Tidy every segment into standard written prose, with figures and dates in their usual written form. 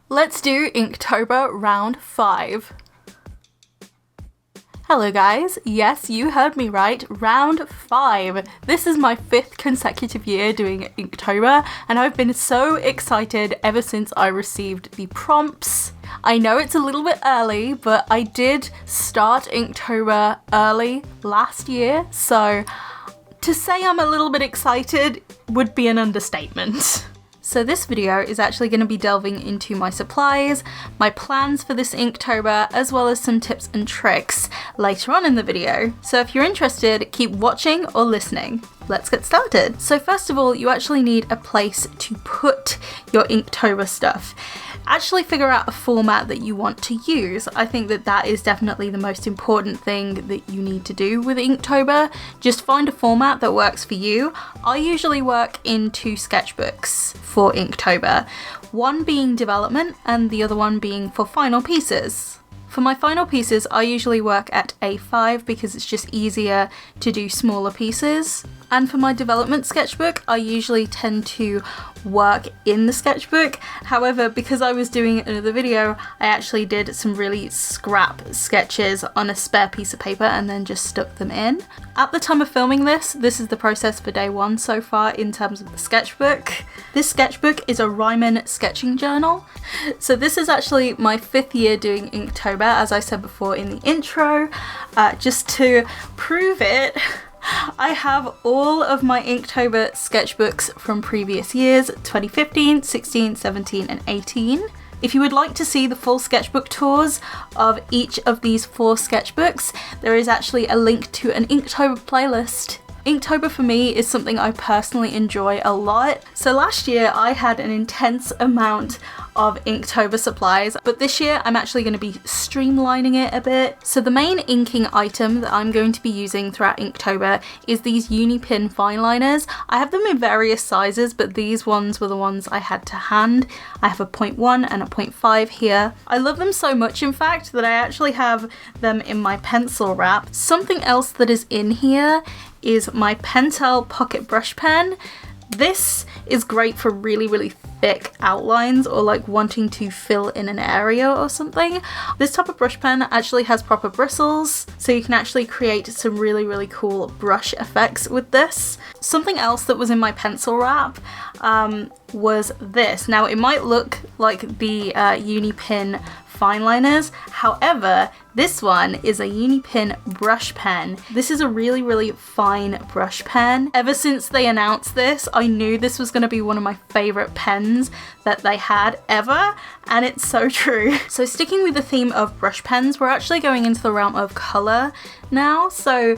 Let's do Inktober round 5. Hello guys, yes, you heard me right, round 5. This is my 5th consecutive year doing Inktober, and I've been so excited ever since I received the prompts. I know it's a little bit early, but I did start Inktober early last year, so to say I'm a little bit excited would be an understatement. So this video is actually going to be delving into my supplies, my plans for this Inktober, as well as some tips and tricks later on in the video. So if you're interested, keep watching or listening. Let's get started. So first of all, you actually need a place to put your Inktober stuff. Actually figure out a format that you want to use. I think that is definitely the most important thing that you need to do with Inktober. Just find a format that works for you. I usually work in 2 sketchbooks for Inktober, one being development and the other one being for final pieces. For my final pieces, I usually work at A5 because it's just easier to do smaller pieces. And for my development sketchbook, I usually tend to work in the sketchbook. However, because I was doing another video, I actually did some really scrap sketches on a spare piece of paper and then just stuck them in. At the time of filming this is the process for day 1 so far in terms of the sketchbook. This sketchbook is a Marriner sketching journal. So this is actually my 5th year doing Inktober, as I said before in the intro. Just to prove it, I have all of my Inktober sketchbooks from previous years, 2015, 16, 17 and 18. If you would like to see the full sketchbook tours of each of these 4 sketchbooks, there is actually a link to an Inktober playlist. Inktober for me is something I personally enjoy a lot. So last year I had an intense amount of Inktober supplies, but this year I'm actually going to be streamlining it a bit. So the main inking item that I'm going to be using throughout Inktober is these uni pin fine liners. I have them in various sizes, but these ones were the ones I had to hand. I have a 0.1 and a 0.5 here. I love them so much, in fact, that I actually have them in my pencil wrap. Something else that is in here is my Pentel pocket brush pen. This is great for really thick outlines or like wanting to fill in an area or something. This type of brush pen actually has proper bristles, so you can actually create some really cool brush effects with this. Something else that was in my pencil wrap was this. Now it might look like the uni pin fine liners, however this one is a uni pin brush pen. This is a really fine brush pen. Ever since they announced this, I knew this was going to be one of my favorite pens that they had ever, and it's so true. So sticking with the theme of brush pens, we're actually going into the realm of color now. So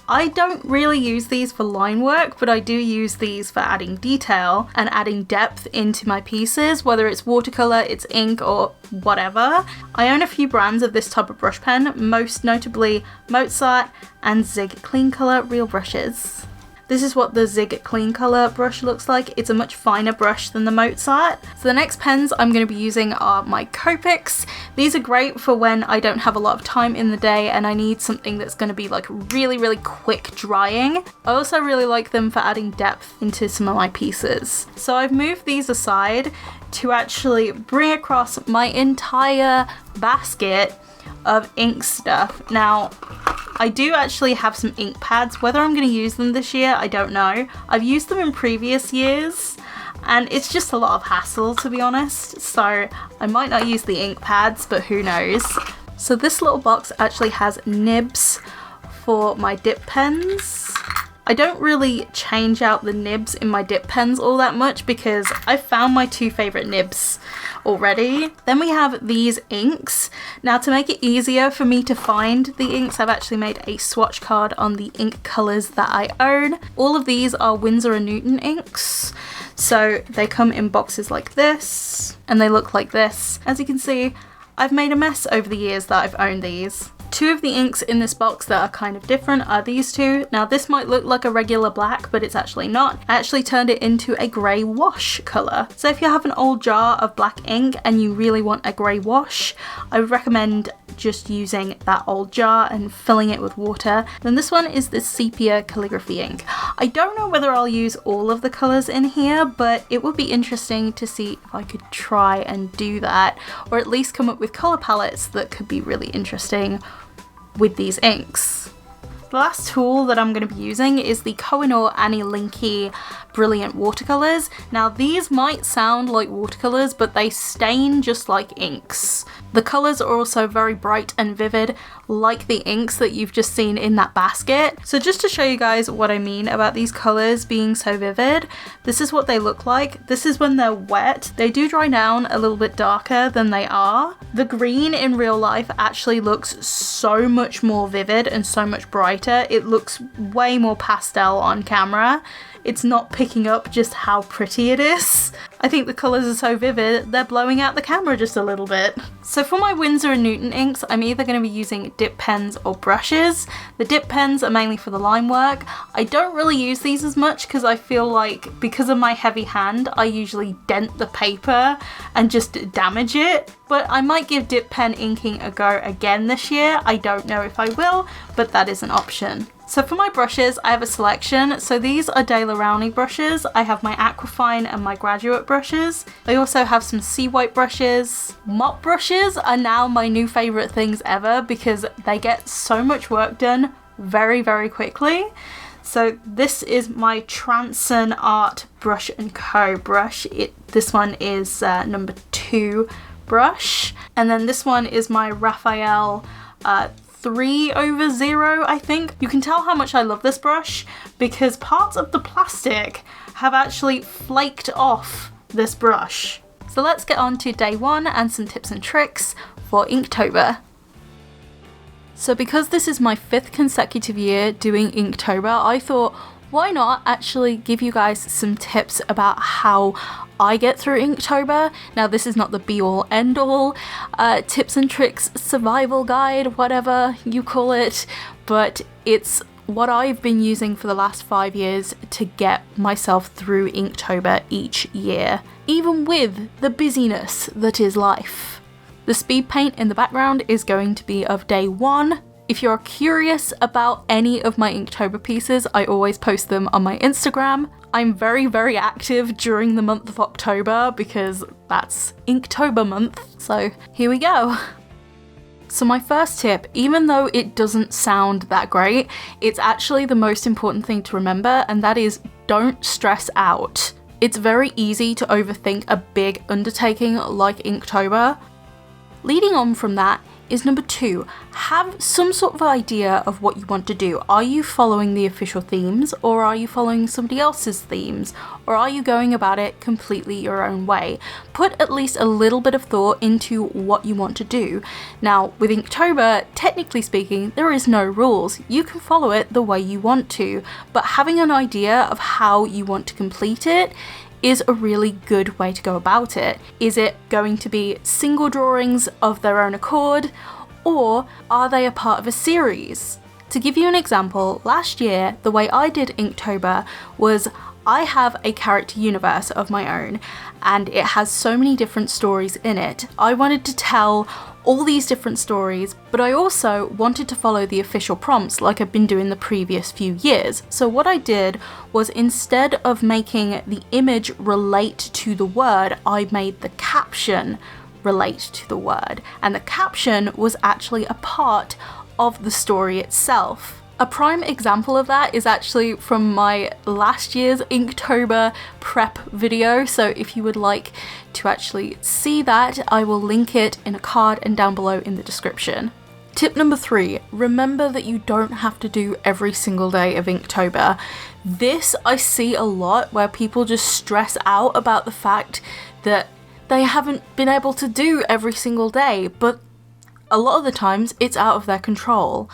I don't really use these for line work, but I do use these for adding detail and adding depth into my pieces, whether it's watercolor, it's ink, or whatever. I own a few brands of this type of brush pen, most notably Mozart and Zig Clean Color Real Brushes. This is what the Zig Clean Color brush looks like. It's a much finer brush than the Mozart. So the next pens I'm going to be using are my Copics. These are great for when I don't have a lot of time in the day and I need something that's going to be like really quick drying. I also really like them for adding depth into some of my pieces. So I've moved these aside to actually bring across my entire basket of ink stuff. Now, I do actually have some ink pads. Whether I'm going to use them this year, I don't know. I've used them in previous years and it's just a lot of hassle, to be honest. So I might not use the ink pads, but who knows. So this little box actually has nibs for my dip pens. I don't really change out the nibs in my dip pens all that much because I found my 2 favorite nibs already. Then we have these inks. Now to make it easier for me to find the inks, I've actually made a swatch card on the ink colors that I own. All of these are Winsor & Newton inks. So they come in boxes like this and they look like this. As you can see, I've made a mess over the years that I've owned these. Two of the inks in this box that are kind of different are these two. Now this might look like a regular black, but it's actually not. I actually turned it into a grey wash colour. So if you have an old jar of black ink and you really want a grey wash, I would recommend just using that old jar and filling it with water. Then this one is the sepia calligraphy ink. I don't know whether I'll use all of the colours in here, but it would be interesting to see if I could try and do that, or at least come up with colour palettes that could be really interesting with these inks. The last tool that I'm going to be using is the Kohinoor Annie Linky Brilliant Watercolours. Now these might sound like watercolours, but they stain just like inks. The colours are also very bright and vivid, like the inks that you've just seen in that basket. So just to show you guys what I mean about these colours being so vivid, this is what they look like. This is when they're wet. They do dry down a little bit darker than they are. The green in real life actually looks so much more vivid and so much brighter. It looks way more pastel on camera. It's not picking up just how pretty it is. I think the colours are so vivid, they're blowing out the camera just a little bit. So for my Winsor & Newton inks, I'm either going to be using dip pens or brushes. The dip pens are mainly for the line work. I don't really use these as much because I feel like because of my heavy hand, I usually dent the paper and just damage it. But I might give dip pen inking a go again this year. I don't know if I will, but that is an option. So for my brushes, I have a selection. So these are Daler Rowney brushes. I have my Aquafine and my Graduate brushes. I also have some Sea White brushes. Mop brushes are now my new favourite things ever because they get so much work done very, very quickly. So this is my Transon Art Brush & Co brush. This one is number 2 brush. And then this one is my Raphael 3/0, I think. You can tell how much I love this brush because parts of the plastic have actually flaked off this brush. So let's get on to day 1 and some tips and tricks for Inktober. So because this is my 5th consecutive year doing Inktober, I thought, why not actually give you guys some tips about how I get through Inktober. Now this is not the be all end all tips and tricks survival guide, whatever you call it, but it's what I've been using for the last 5 years to get myself through Inktober each year, even with the busyness that is life. The speed paint in the background is going to be of day 1. If you're curious about any of my Inktober pieces, I always post them on my Instagram. I'm very, very active during the month of October because that's Inktober month, so here we go. So my first tip, even though it doesn't sound that great, it's actually the most important thing to remember, and that is don't stress out. It's very easy to overthink a big undertaking like Inktober. Leading on from that is number 2, have some sort of idea of what you want to do. Are you following the official themes, or are you following somebody else's themes, or are you going about it completely your own way? Put at least a little bit of thought into what you want to do. Now with Inktober, technically speaking, there is no rules. You can follow it the way you want to, but having an idea of how you want to complete it is a really good way to go about it. Is it going to be single drawings of their own accord, or are they a part of a series? To give you an example, last year the way I did Inktober was I have a character universe of my own and it has so many different stories in it. I wanted to tell all these different stories, but I also wanted to follow the official prompts like I've been doing the previous few years. So what I did was, instead of making the image relate to the word, I made the caption relate to the word, and the caption was actually a part of the story itself. A prime example of that is actually from my last year's Inktober prep video, so if you would like to actually see that, I will link it in a card and down below in the description. Tip number 3, remember that you don't have to do every single day of Inktober. This I see a lot where people just stress out about the fact that they haven't been able to do every single day, but a lot of the times it's out of their control.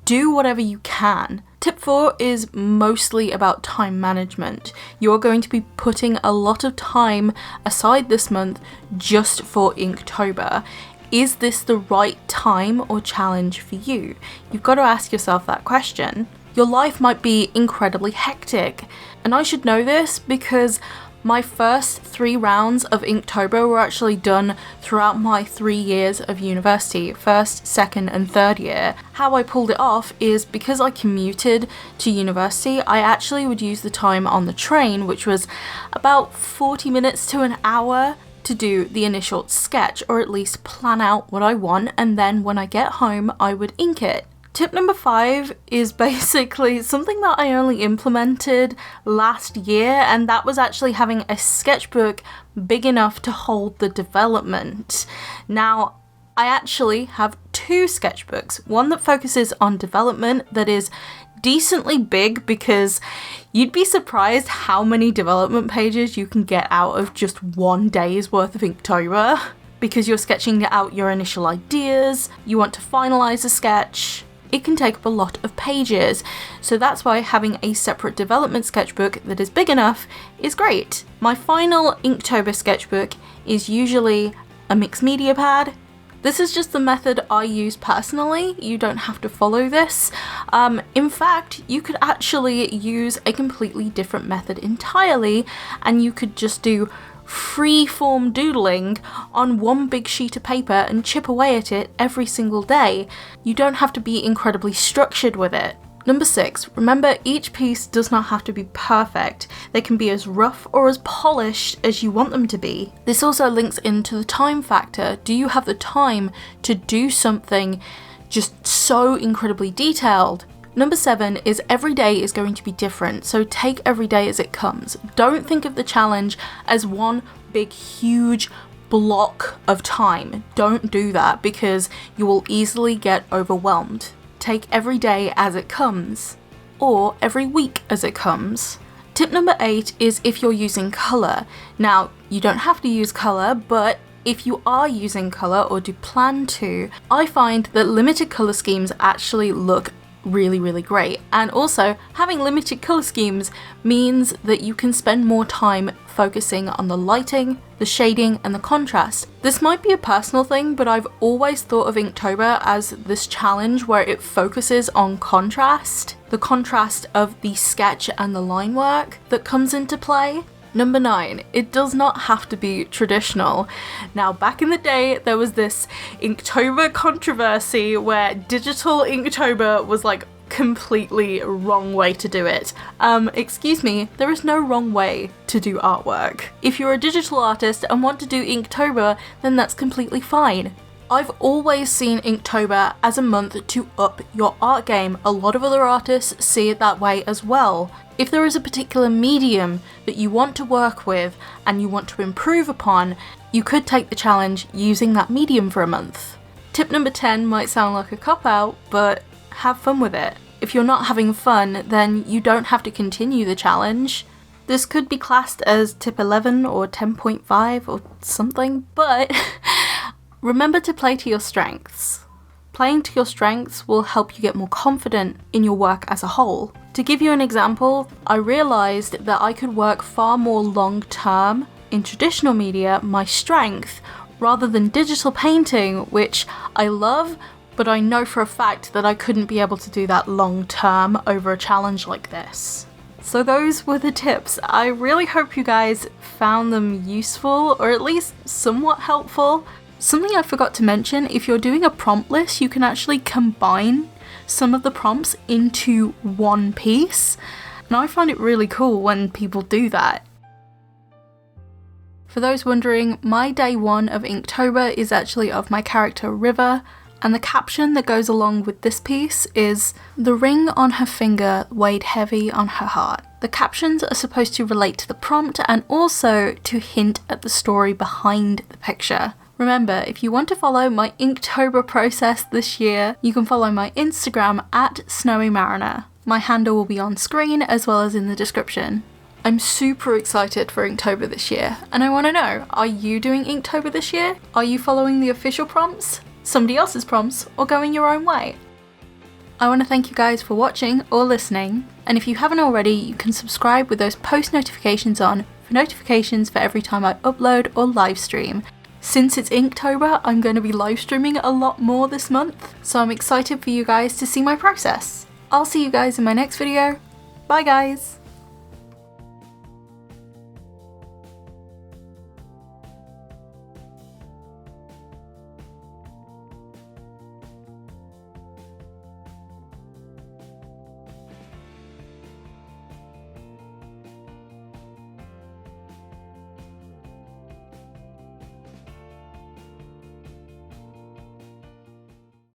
Do whatever you can. Tip 4 is mostly about time management. You're going to be putting a lot of time aside this month just for Inktober. is this the right time or challenge for you? You've got to ask yourself that question. Your life might be incredibly hectic, and I should know this because my first 3 rounds of Inktober were actually done throughout my 3 years of university, first, second and third year. How I pulled it off is because I commuted to university, I actually would use the time on the train, which was about 40 minutes to an hour, to do the initial sketch, or at least plan out what I want, and then when I get home I would ink it. Tip number 5 is basically something that I only implemented last year, and that was actually having a sketchbook big enough to hold the development. Now, I actually have 2 sketchbooks, one that focuses on development that is decently big, because you'd be surprised how many development pages you can get out of just one day's worth of Inktober, because you're sketching out your initial ideas, you want to finalize a sketch. It can take up a lot of pages, so that's why having a separate development sketchbook that is big enough is great. My final Inktober sketchbook is usually a mixed media pad. This is just the method I use personally. You don't have to follow this. In fact, you could actually use a completely different method entirely, and you could just do free-form doodling on one big sheet of paper and chip away at it every single day. You don't have to be incredibly structured with it. Number 6, remember each piece does not have to be perfect. They can be as rough or as polished as you want them to be. This also links into the time factor. Do you have the time to do something just so incredibly detailed? Number 7 is every day is going to be different, so take every day as it comes. Don't think of the challenge as one big huge block of time. Don't do that, because you will easily get overwhelmed. Take every day as it comes, or every week as it comes. Tip number 8 is if you're using colour. Now, you don't have to use colour, but if you are using colour or do plan to, I find that limited colour schemes actually look really great, and also having limited color schemes means that you can spend more time focusing on the lighting, the shading and the contrast. This might be a personal thing, but I've always thought of Inktober as this challenge where it focuses on contrast, the contrast of the sketch and the line work that comes into play. Number 9, it does not have to be traditional. Now, back in the day, there was this Inktober controversy where digital Inktober was like completely wrong way to do it. Excuse me, there is no wrong way to do artwork. If you're a digital artist and want to do Inktober, then that's completely fine. I've always seen Inktober as a month to up your art game. A lot of other artists see it that way as well. If there is a particular medium that you want to work with and you want to improve upon, you could take the challenge using that medium for a month. Tip number 10 might sound like a cop-out, but have fun with it. If you're not having fun, then you don't have to continue the challenge. This could be classed as tip 11 or 10.5 or something, but remember to play to your strengths. Playing to your strengths will help you get more confident in your work as a whole. To give you an example, I realised that I could work far more long-term in traditional media, my strength, rather than digital painting, which I love, but I know for a fact that I couldn't be able to do that long-term over a challenge like this. So those were the tips. I really hope you guys found them useful, or at least somewhat helpful. Something I forgot to mention, if you're doing a prompt list, you can actually combine some of the prompts into one piece, and I find it really cool when people do that. For those wondering, my day 1 of Inktober is actually of my character River, and the caption that goes along with this piece is, "The ring on her finger weighed heavy on her heart." The captions are supposed to relate to the prompt and also to hint at the story behind the picture. Remember, if you want to follow my Inktober process this year, you can follow my Instagram at @SnowyMarriner. My handle will be on screen as well as in the description. I'm super excited for Inktober this year, and I want to know, are you doing Inktober this year? Are you following the official prompts, somebody else's prompts, or going your own way? I want to thank you guys for watching or listening, and if you haven't already, you can subscribe with those post notifications on for notifications for every time I upload or live stream. Since it's Inktober, I'm going to be live streaming a lot more this month, so I'm excited for you guys to see my process. I'll see you guys in my next video. Bye guys!